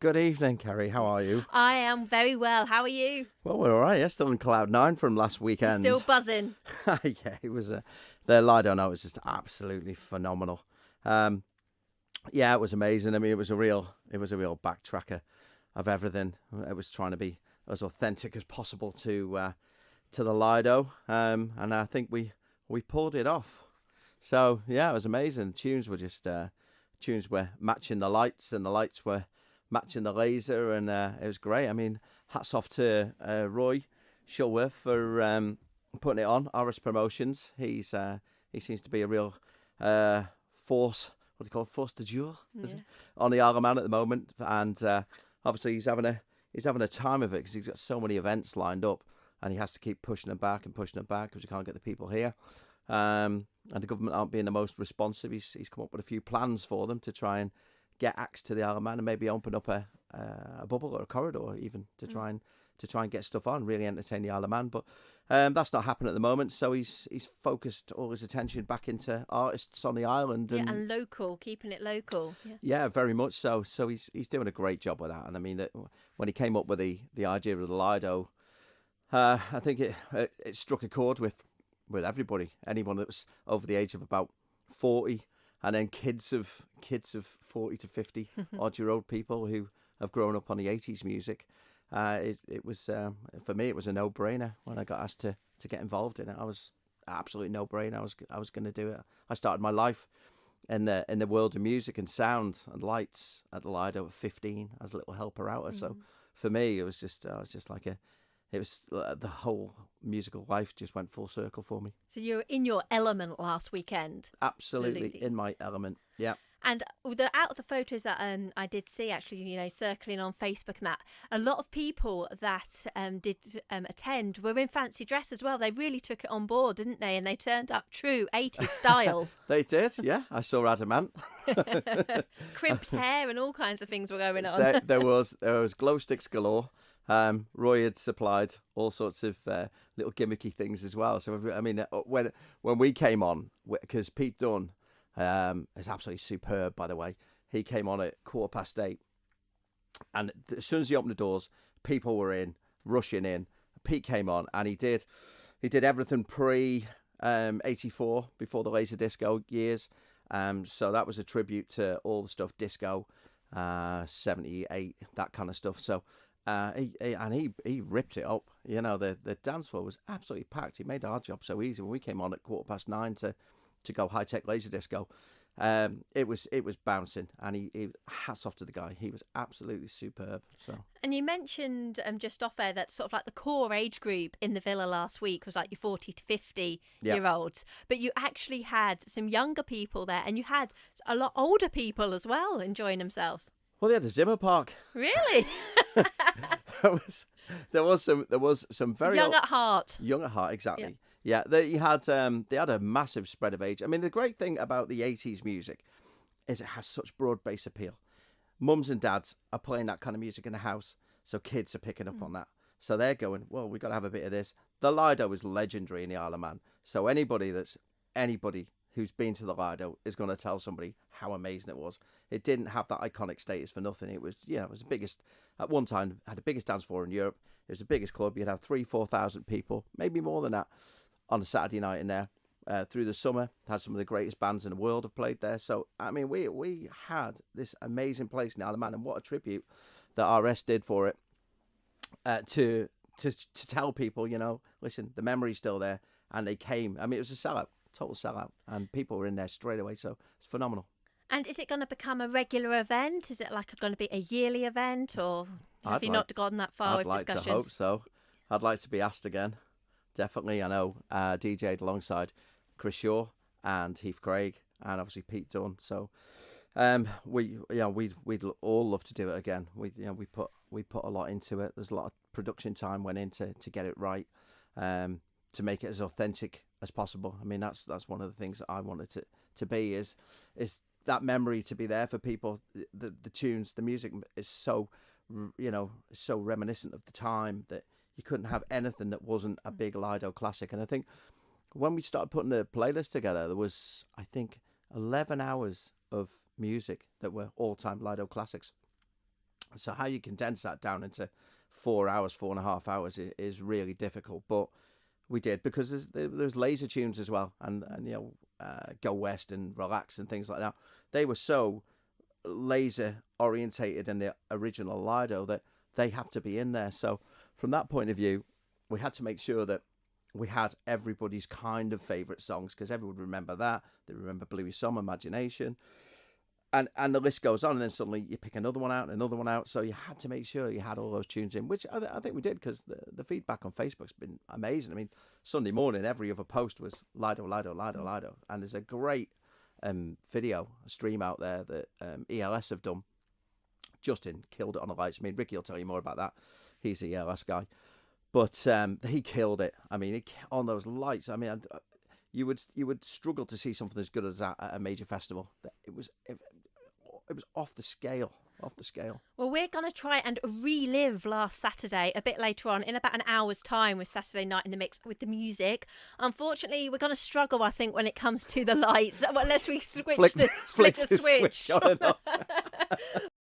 Good evening, Kerry. How are you? I am very well. How are you? Well, we're all right. Yeah, still on cloud nine from last weekend. Still buzzing. Yeah, it was the Lido. No, it was just absolutely phenomenal. Yeah, it was amazing. I mean, it was a real backtracker of everything. It was trying to be as authentic as possible to the Lido, and I think we pulled it off. So yeah, it was amazing. Tunes were matching the lights, and the lights were matching the laser, and it was great. I mean, hats off to Roy Shuttleworth for putting it on. Oris Promotions. He seems to be a real force. What do you call it? Force de jour on the Isle of Man at the moment, and obviously he's having a time of it because he's got so many events lined up, and he has to keep pushing them back because you can't get the people here. And the government aren't being the most responsive. He's come up with a few plans for them to try and get acts to the Isle of Man and maybe open up a bubble or a corridor even to try and get stuff on, really entertain the Isle of Man. But that's not happening at the moment. So he's focused all his attention back into artists on the island and local, keeping it local. Yeah, very much so. So he's doing a great job with that. And I mean, when he came up with the idea of the Lido, I think it struck a chord with everybody, anyone that was over the age of about 40, and then kids of 40 to 50 odd-year-old people who have grown up on the 80s music. It was for me, it was a no-brainer when I got asked to get involved in it. I was absolutely no-brainer. I was going to do it. I started my life in the world of music and sound and lights at the Lido at 15 as a little helper outer. So for me, it was just the whole musical life just went full circle for me. So you're in your element last weekend. Absolutely in my element. Yeah. And out of the photos that I did see, actually, circling on Facebook and that, a lot of people that did attend were in fancy dress as well. They really took it on board, didn't they? And they turned up true 80s style. They did, yeah. I saw Adamant. Crimped hair and all kinds of things were going on. There was glow sticks galore. Roy had supplied all sorts of little gimmicky things as well. So I mean, when we came on, because Pete Dunne is absolutely superb, by the way. He came on at 8:15, and as soon as he opened the doors, people were rushing in. Pete came on, and he did everything pre 84, before the laser disco years. So that was a tribute to all the stuff disco, 78, that kind of stuff. So. He ripped it up. The dance floor was absolutely packed. He made our job so easy. When we came on at 9:15 to go high tech laser disco, it was bouncing. And he hats off to the guy. He was absolutely superb. So. And you mentioned just off air that sort of like the core age group in the villa last week was like your 40 to 50 year olds, but you actually had some younger people there, and you had a lot older people as well enjoying themselves. Well, they had a Zimmer Park. Really? There was some very young at heart. Young at heart, exactly. Yeah, they had a massive spread of age. I mean, the great thing about the 80s music is it has such broad base appeal. Mums and dads are playing that kind of music in the house, so kids are picking up on that. So they're going, well, we've got to have a bit of this. The Lido is legendary in the Isle of Man. So anybody who's been to the Lido is going to tell somebody how amazing it was. It didn't have that iconic status for nothing. It was, it was the biggest, at one time, had the biggest dance floor in Europe. It was the biggest club. You'd have 4,000 people, maybe more than that, on a Saturday night in there. Through the summer, had some of the greatest bands in the world have played there. So, I mean, we had this amazing place in the Isle of Man, and what a tribute that RS did for it, to tell people, listen, the memory's still there, and they came. I mean, it was a sellout. Total sellout, and people were in there straight away, so it's phenomenal. And is it going to become a regular event? Is it going to be a yearly event, or have you not gone that far with discussions? I'd like to hope so. I'd like to be asked again. Definitely. I know DJ'd alongside Chris Shaw and Heath Craig, and obviously Pete Dunne. So we'd all love to do it again. We put a lot into it. There's a lot of production time went into to get it right, to make it as authentic as possible. I mean, that's one of the things that I wanted to be is that memory to be there for people. The tunes, the music is so reminiscent of the time that you couldn't have anything that wasn't a big Lido classic. And I think when we started putting the playlist together, there was, I think, 11 hours of music that were all-time Lido classics. So how you condense that down into 4 hours, 4.5 hours is really difficult. But we did, because there's laser tunes as well, and Go West and Relax and things like that. They were so laser orientated in the original Lido that they have to be in there. So from that point of view, we had to make sure that we had everybody's kind of favourite songs, because everyone would remember that. They remember Bluey Summer, Imagination. And the list goes on, and then suddenly you pick another one out and another one out. So you had to make sure you had all those tunes in, which I think we did, because the feedback on Facebook's been amazing. I mean, Sunday morning, every other post was Lido, Lido, Lido, Lido. And there's a great video, stream out there that ELS have done. Justin killed it on the lights. I mean, Ricky will tell you more about that. He's the ELS guy. But he killed it. I mean, on those lights, I mean, you would struggle to see something as good as that at a major festival. It was off the scale. Well, we're going to try and relive last Saturday a bit later on, in about an hour's time, with Saturday Night in the Mix with the music. Unfortunately, we're going to struggle, I think, when it comes to the lights, unless we flick the switch. On and off.